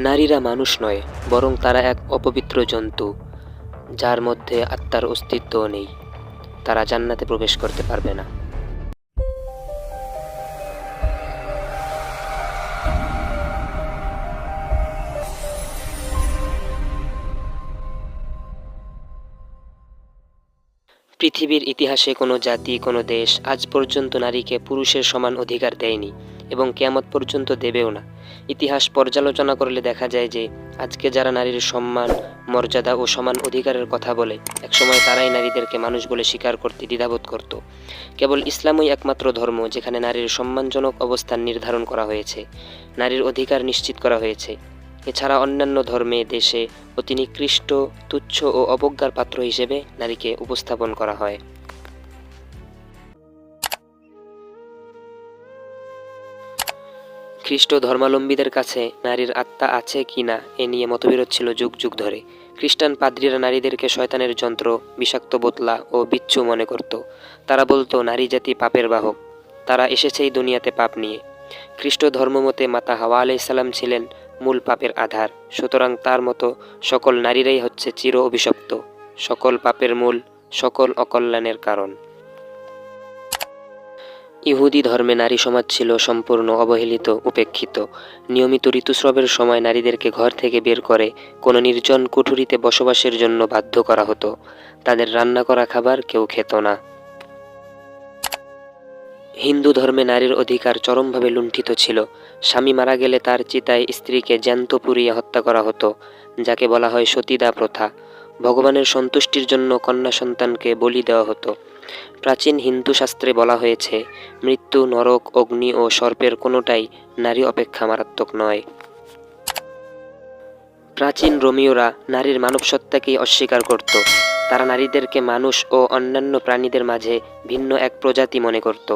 নারীরা মানুষ নয়, বরং তারা এক অপবিত্র জন্তু, যার মধ্যে আত্মার অস্তিত্বও নেই। তারা জান্নাতে প্রবেশ করতে পারবে না। পৃথিবীর ইতিহাসে কোনো জাতি, কোনো দেশ আজ পর্যন্ত নারীকে পুরুষের সমান অধিকার দেয়নি এবং কিয়ামত পর্যন্ত দেবেও না। ইতিহাস পর্যালোচনা করলে দেখা যায় যে আজকে যারা নারীর সম্মান, মর্যাদা ও সমান অধিকারের কথা বলে, একসময় তারাই নারীদেরকে মানুষ বলে স্বীকার করতে দ্বিধাবোধ করত। কেবল ইসলামই একমাত্র ধর্ম যেখানে নারীর সম্মানজনক অবস্থান নির্ধারণ করা হয়েছে, নারীর অধিকার নিশ্চিত করা হয়েছে। এছাড়া অন্যান্য ধর্মে, দেশে অতি নিকৃষ্ট, তুচ্ছ ও অবজ্ঞার পাত্র হিসেবে নারীকে উপস্থাপন করা হয়। খ্রিস্ট ধর্মাবলম্বীদের কাছে নারীর আত্মা আছে কি না এ নিয়ে মতবিরোধ ছিল যুগ যুগ ধরে। খ্রিস্টান পাদ্রীরা নারীদেরকে শয়তানের যন্ত্র, বিষাক্ত বোতলা ও বিচ্ছু মনে করত। তারা বলতো নারী জাতি পাপের বাহক, তারা এসেছে এই দুনিয়াতে পাপ নিয়ে। খ্রিস্ট ধর্মমতে মাতা হাওয়া আলাইসাল্লাম ছিলেন মূল পাপের আধার, সুতরাং তার মতো সকল নারীরাই হচ্ছে চির অভিশপ্ত, সকল পাপের মূল, সকল অকল্যাণের কারণ। ইহুদি ধর্মে নারী সমাজ ছিল সম্পূর্ণ অবহেলিত, উপেক্ষিত। নিয়মিত ঋতুস্রাবের সময় নারীদেরকে ঘর থেকে বের করে কোনো নির্জন কুঠুরিতে বসবাসের জন্য বাধ্য করা হতো। তাদের রান্না করা খাবার কেউ খেত না। হিন্দু ধর্মে নারীর অধিকার চরমভাবে লুণ্ঠিত ছিল। স্বামী মারা গেলে তার চিতায় স্ত্রীকে জ্যান্ত পুড়িয়ে হত্যা করা হতো, যাকে বলা হয় সতীদাহ প্রথা। ভগবানের সন্তুষ্টির জন্য কন্যা সন্তানকে বলি দেওয়া হতো। প্রাচীন হিন্দু শাস্ত্রে বলা হয়েছে, মৃত্যু, নরক, অগ্নি ও সর্পের কোনোটাই নারী অপেক্ষা মারাত্মক নয়। প্রাচীন রোমীয়রা নারীর মানবসত্তাকেই অস্বীকার করত। তারা নারীদেরকে মানুষ ও অন্যান্য প্রাণীদের মাঝে ভিন্ন এক প্রজাতি মনে করত।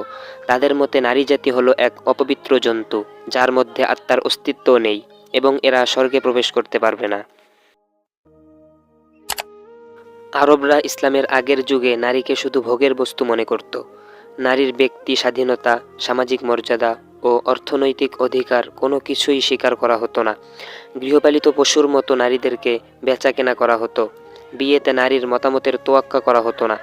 তাদের মতে নারী জাতি হলো এক অপবিত্র জন্তু, যার মধ্যে আত্মার অস্তিত্ব নেই এবং এরা স্বর্গে প্রবেশ করতে পারবে না। আরবরা ইসলামের আগের যুগে নারীকে শুধু ভোগের বস্তু মনে করত। নারীর ব্যক্তি স্বাধীনতা, সামাজিক মর্যাদা ও অর্থনৈতিক অধিকার কোনো কিছুই স্বীকার করা হতো না। গৃহপালিত পশুর মতো নারীদেরকে বেচাকেনা করা হতো। বিয়েতে নারীর মতামতের তোয়াক্কা করা হতো না।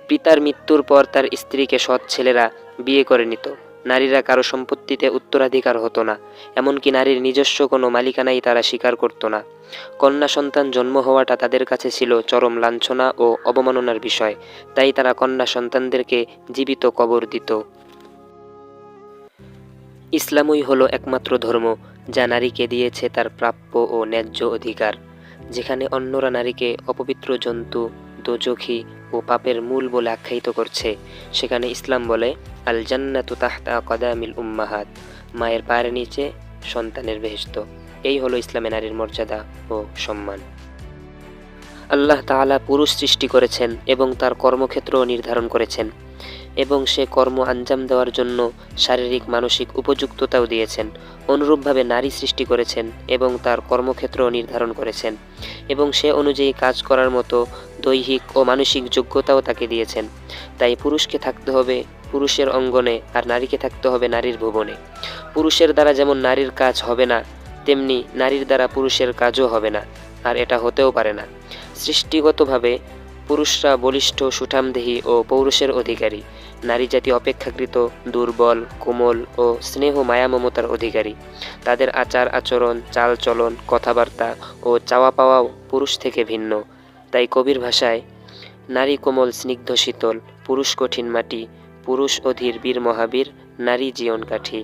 পিতার মৃত্যুর পর তার স্ত্রীকে সৎ ছেলেরা বিয়ে করে নিত। নারীরা কারো সম্পত্তিতে উত্তরাধিকার হতো না, এমনকি নারীর নিজস্ব কোনো মালিকানাই তারা স্বীকার করত না। কন্যা সন্তান জন্ম হওয়াটা তাদের কাছে ছিল চরম লাঞ্ছনা ও অবমাননার বিষয়, তাই তারা কন্যা সন্তানদেরকে জীবিত কবর দিত। ইসলামই হলো একমাত্র ধর্ম যা নারীকে দিয়েছে তার প্রাপ্য ও ন্যায্য অধিকার। যেখানে অন্যরা নারীকে অপবিত্র জন্তু, দোজখী ও পাপের মূল বলে আখ্যায়িত করছে, সেখানে ইসলাম বলে, আল জান্নাতু তাহতা কদামিল উম্মাহাত, মায়ের পায়ের নিচে সন্তানের বেহেশত। এই হলো ইসলামে নারীর মর্যাদা ও সম্মান। আল্লাহ তাআলা পুরুষ সৃষ্টি করেছেন এবং তার কর্মক্ষেত্রও নির্ধারণ করেছেন, এবং সে কর্ম আঞ্জাম দেওয়ার জন্য শারীরিক মানসিক উপযুক্ততাও দিয়েছেন। অনুরূপভাবে নারী সৃষ্টি করেছেন এবং তার কর্মক্ষেত্রও নির্ধারণ করেছেন, এবং সে অনুযায়ী কাজ করার মতো দৈহিক ও মানসিক যোগ্যতাও তাকে দিয়েছেন। তাই পুরুষকে থাকতে হবে পুরুষের অঙ্গনে আর নারীকে থাকতে হবে নারীর ভুবনে। পুরুষের দ্বারা যেমন নারীর কাজ হবে না, তেমনি নারীর দ্বারা পুরুষের কাজও হবে না, আর এটা হতেও পারে না। সৃষ্টিগতভাবে পুরুষরা বলিষ্ঠ, সুঠামদেহী ও পৌরুষের অধিকারী। নারী জাতি অপেক্ষাকৃত দুর্বল, কোমল ও স্নেহ মায়া মমতার অধিকারী। তাদের আচার আচরণ, চালচলন, কথাবার্তা ও চাওয়া পাওয়াও পুরুষ থেকে ভিন্ন। তাই কবির ভাষায়, নারী কোমল স্নিগ্ধ শীতল, পুরুষ কঠিন মাটি, পুরুষ অধীর বীর মহাবীর, নারী জীবন কাঠি।